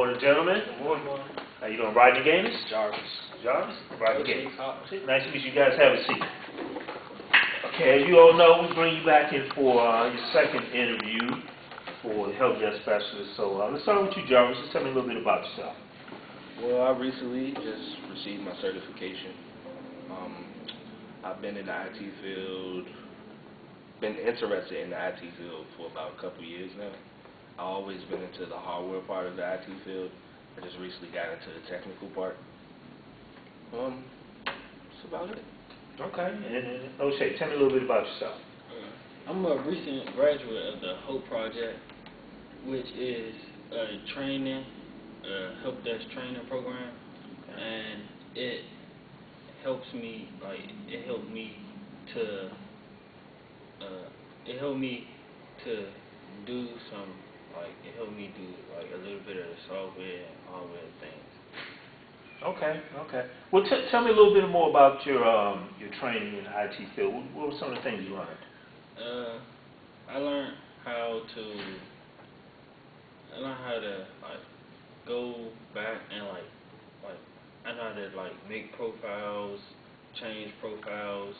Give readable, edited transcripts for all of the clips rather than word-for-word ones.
morning, gentlemen. Good morning. How you doing, Rodney Gaines? Jarvis. Jarvis? Rodney Gaines. Okay. Nice to meet you guys. Have a seat. Okay, as you all know, we bring you back in for your second interview for the help desk specialist. So let's start with you, Jarvis. Just tell me a little bit about yourself. Well, I recently just received my certification. I've been in the IT field, been interested in the IT field for about a couple years now. I've always been into the hardware part of the IT field. I just recently got into the technical part. That's about it. Okay, and O'Shea, tell me a little bit about yourself. I'm a recent graduate of the HOPE project, which is a training, help desk training program, and it helps me, it helped me to do some, it helped me do a little bit of the software and hardware things. Okay. Well, tell me a little bit more about your training in the IT field. What were some of the things you learned? I learned how to go back and I know how to make profiles, change profiles,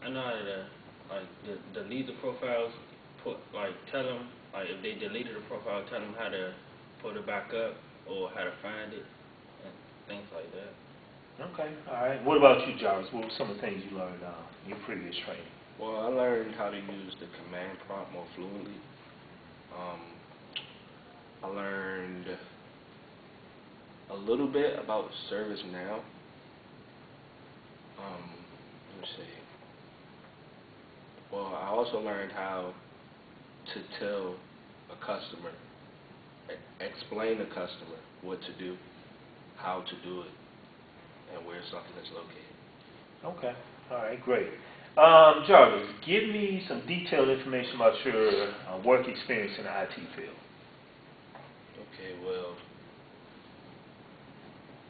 I know how to delete the profiles, tell them if they deleted a profile, tell them how to put it back up or how to find it and things like that. Okay, all right. What about you, Jarvis? What were some of the things you learned in your previous training? Well, I learned how to use the command prompt more fluently. I learned a little bit about ServiceNow. Let me see. Well, I also learned how to tell a customer, explain to a customer what to do, how to do it, and where something is located. Okay, all right, great. Jarvis, give me some detailed information about your work experience in the IT field. Okay, well,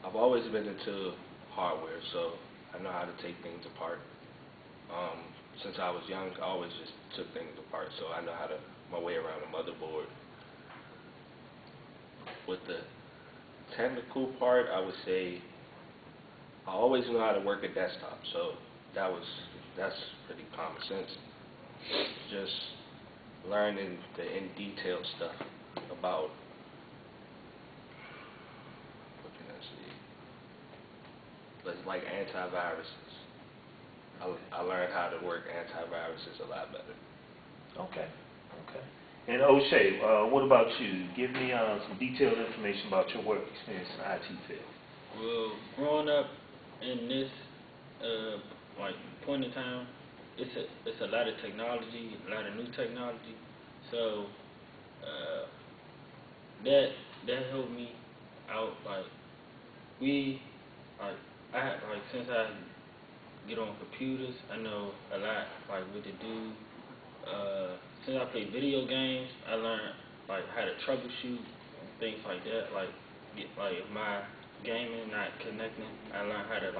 I've always been into hardware, so I know how to take things apart. Since I was young, I always just took things apart, so I know my way around a motherboard. With the technical part, I would say I always know how to work a desktop, so that's pretty common sense. Just learning the in-detail stuff about, what can I say, like antiviruses. I learned how to work antiviruses a lot better. Okay. And O'Shea, what about you? Give me some detailed information about your work experience in the IT field. Well, growing up in this point in time, it's a lot of technology, a lot of new technology. So that helped me out. Since I get on computers, I know a lot what to do. Since I play video games, I learned how to troubleshoot and things like that. If my gaming not connecting, I learned how to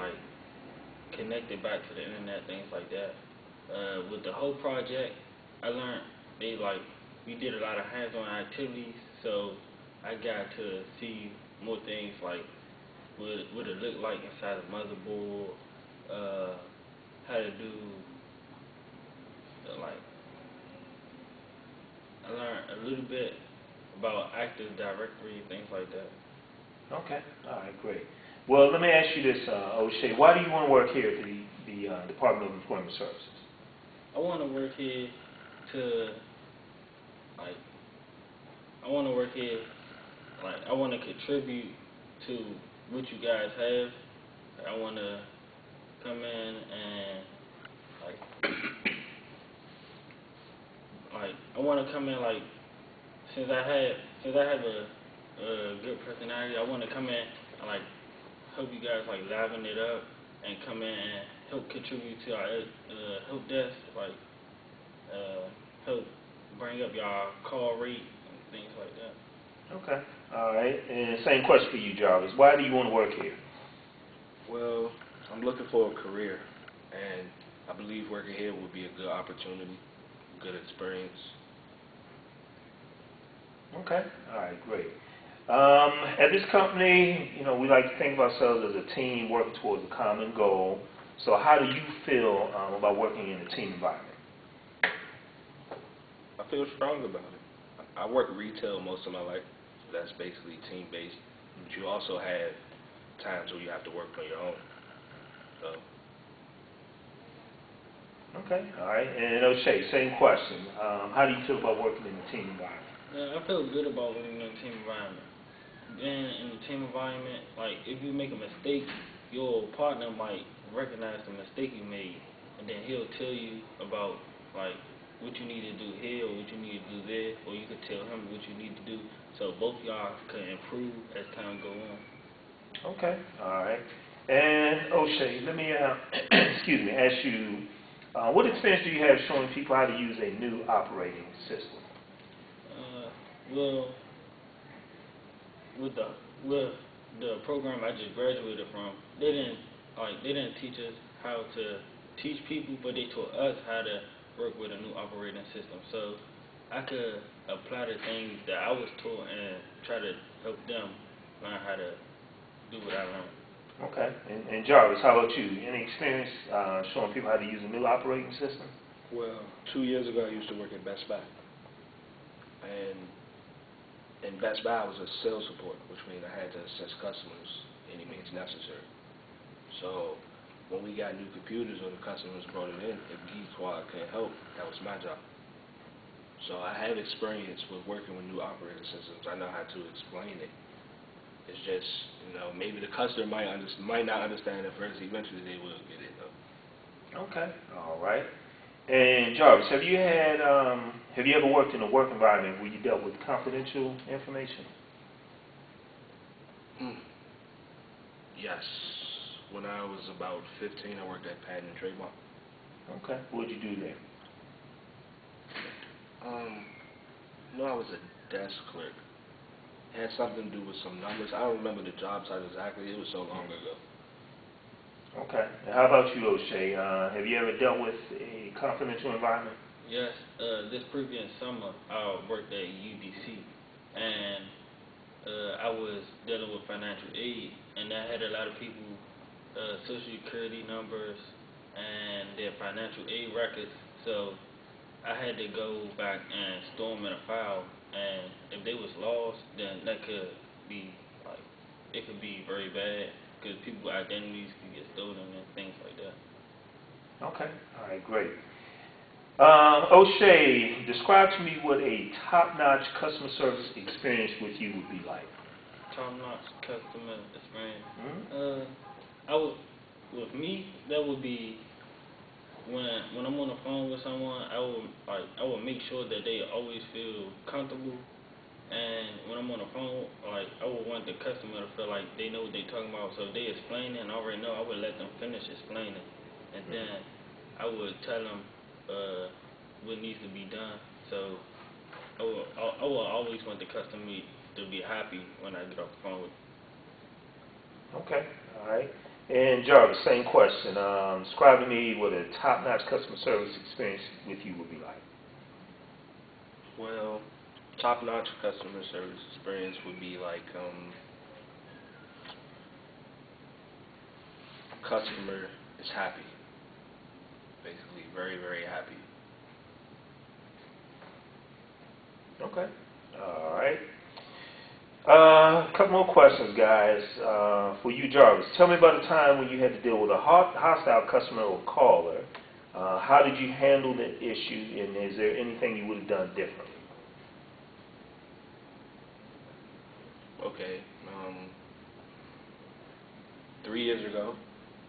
connect it back to the internet, things like that. With the whole project, I learned we did a lot of hands-on activities, so I got to see more things what it looked like inside the motherboard, how to do I learned a little bit about Active Directory, things like that. Okay, all right, great. Well, let me ask you this, O'Shea. Why do you want to work here at the Department of Employment Services? I want to work here I want to contribute to what you guys have. I want to come in and I want to come in since I have a good personality, I want to come in and help you guys liven it up and come in and help contribute to our help desk, help bring up y'all call rate and things like that. Okay, all right. And same question for you, Jarvis. Why do you want to work here? Well, I'm looking for a career, and I believe working here would be a good opportunity, good experience. Okay. All right. Great. At this company, you know, we like to think of ourselves as a team working towards a common goal. So how do you feel about working in a team environment? I feel strong about it. I work retail most of my life, so that's basically team-based. But you also have times where you have to work on your own. So, Okay. All right. And O'Shea, same question. How do you feel about working in a team environment? I feel good about working in a team environment. Being in a team environment, like if you make a mistake, your partner might recognize the mistake you made, and then he'll tell you about like what you need to do here or what you need to do there, or you could tell him what you need to do, so both y'all can improve as time go on. Okay. All right. And O'Shea, let me excuse me, ask you, what experience do you have showing people how to use a new operating system? Well, with the program I just graduated from, they didn't teach us how to teach people, but they taught us how to work with a new operating system. So I could apply the things that I was taught and try to help them learn how to do what I learned. Okay. And Jarvis, how about you? Any experience showing people how to use a new operating system? well, 2 years ago I used to work at Best Buy, and in Best Buy I was a sales support, which means I had to assist customers any means necessary. So when we got new computers or the customers brought it in, if Geek Squad couldn't help, that was my job. So I have experience with working with new operating systems. I know how to explain it. It's just, you know, maybe the customer might not understand at first. Eventually they will get it though. Okay. All right. And Jarvis, have you ever worked in a work environment where you dealt with confidential information? Yes. When I was about 15, I worked at Patent and Trademark. Okay. What did you do there? No, I was a desk clerk. It had something to do with some numbers. I don't remember the job title exactly. It was so long ago. Okay. And how about you, O'Shea? Have you ever dealt with a confidential environment? Yes, this previous summer I worked at UBC, and I was dealing with financial aid, and I had a lot of people, social security numbers, and their financial aid records. So I had to go back and store them in a file, and if they was lost, then that could be like, it could be very bad because people's identities could get stolen and things like that. Okay. All right. Great. O'Shea, describe to me what a top-notch customer service experience with you would be like. Top-notch customer experience. Mm-hmm. With me, that would be when I'm on the phone with someone, I would make sure that they always feel comfortable. And when I'm on the phone, like I would want the customer to feel like they know what they're talking about. So if they explain it and I already know, I would let them finish explaining, and then I would tell them what needs to be done. So I will always want the customer to be happy when I get off the phone with them. Okay. All right. And Jarvis, same question. Describe to me what a top-notch customer service experience with you would be like. Well, top-notch customer service experience would be like customer is happy, basically very, very happy. Okay. All right. A couple more questions, guys. For you, Jarvis, tell me about a time when you had to deal with a hostile customer or caller. How did you handle the issue, and is there anything you would have done differently? Okay. 3 years ago,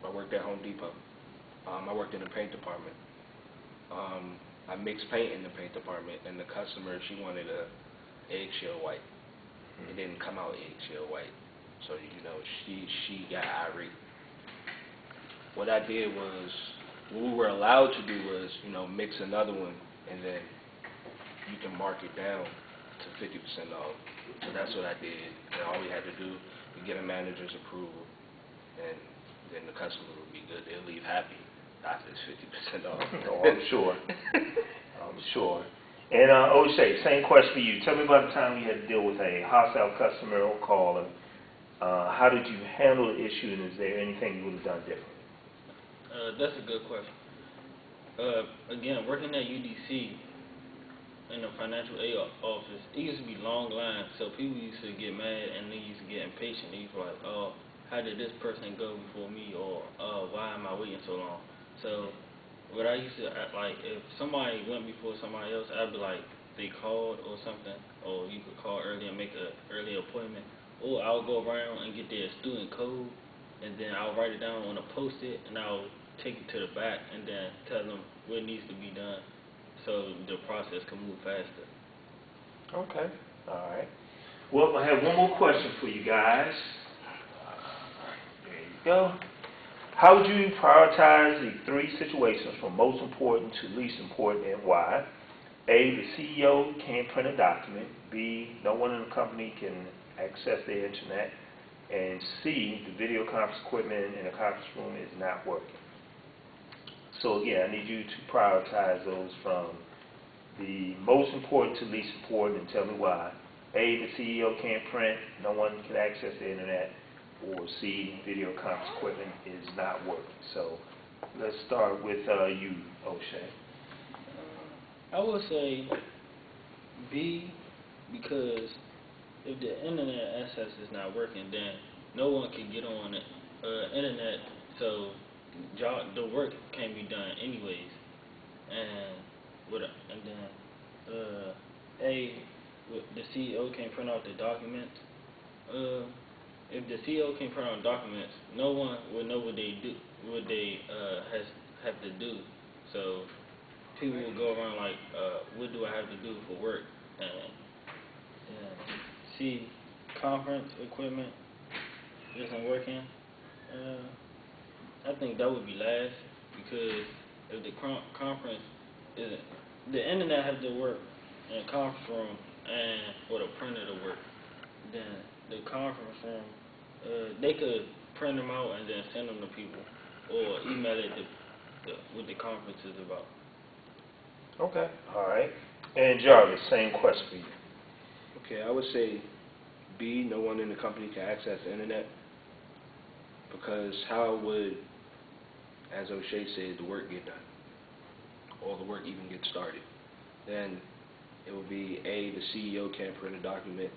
I worked at Home Depot. I worked in the paint department. I mixed paint in the paint department, and the customer, she wanted a eggshell white. It didn't come out eggshell white, so you know she got irate. What I did was, what we were allowed to do was, you know, mix another one, and then you can mark it down to 50% off. So that's what I did. And all we had to do was get a manager's approval, and then the customer would be good. They'll leave happy after it's 50% off. Oh, I'm sure. I'm sure. And O'Shea, same question for you. Tell me about the time you had to deal with a hostile customer or caller. How did you handle the issue, and is there anything you would have done differently? That's a good question. Again, working at UDC in the financial aid office, it used to be long lines, so people used to get mad and they used to get impatient. They used to be like, oh, how did this person go before me, or why am I waiting so long? So what I used to act like, if somebody went before somebody else, I'd be like, they called or something, or you could call early and make an early appointment, or I'll go around and get their student code, and then I'll write it down on a post-it, and I'll take it to the back and then tell them what needs to be done so the process can move faster. Okay, all right. Well, I have one more question for you guys. There you go. How would you prioritize the 3 situations from most important to least important, and why? A, the CEO can't print a document. B, no one in the company can access the internet. And C, the video conference equipment in the conference room is not working. So again, I need you to prioritize those from the most important to least important, and tell me why. A, the CEO can't print, no one can access the internet. Or C, video conference equipment is not working. So let's start with you, O'Shea. I would say B, because if the internet access is not working, then no one can get on the internet, so the work can't be done anyways. And then A, the CEO can't print out the documents. If the CEO can print out documents, no one will know what they do, have to do. So people will go around like, what do I have to do for work? And see, conference equipment isn't working. I think that would be last, because if the conference isn't, the internet has to work in the conference room and for the printer to work, then the conference room, they could print them out and then send them to people, or email it to what the conference is about. Okay, all right. And Jarvis, same question for you. Okay, I would say B, no one in the company can access the internet, because how would, as O'Shea said, the work get done, or the work even get started? Then it would be A, the CEO can't print a document.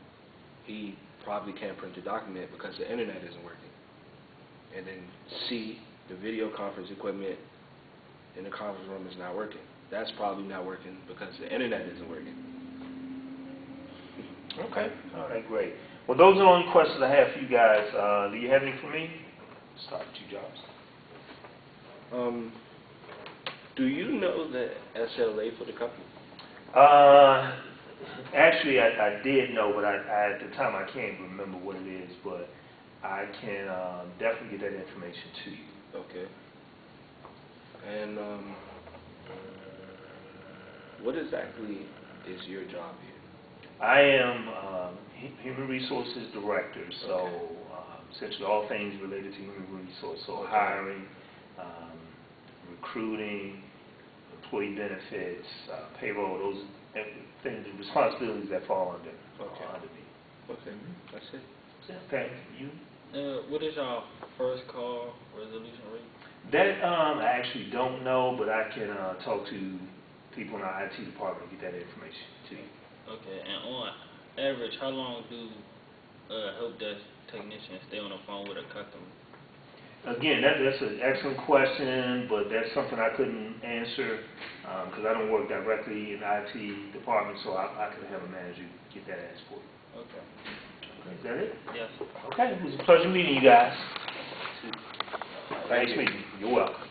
He probably can't print the document because the internet isn't working. And then C, the video conference equipment in the conference room is not working. That's probably not working because the internet isn't working. Okay, all right, great. Well, those are the only questions I have for you guys. Do you have any for me? Start with you, Jarvis. Do you know the SLA for the company? Actually, I did know, but at the time I can't remember what it is, but I can definitely get that information to you. Okay. And what exactly is your job here? I am Human Resources Director, so essentially all things related to human resources, so hiring, recruiting, employee benefits, payroll, those things, the responsibilities that fall under me. Okay, that's it. Okay, you? What is your first call resolution rate? That I actually don't know, but I can talk to people in our IT department and get that information to you. Okay, and on average, how long do help desk technicians stay on the phone with a customer? Again, that's an excellent question, but that's something I couldn't answer because I don't work directly in the IT department, so I could have a manager get that answer for you. Okay. Is that it? Yes. Okay, it was a pleasure meeting you guys. Thank Nice you. meeting you. You're welcome.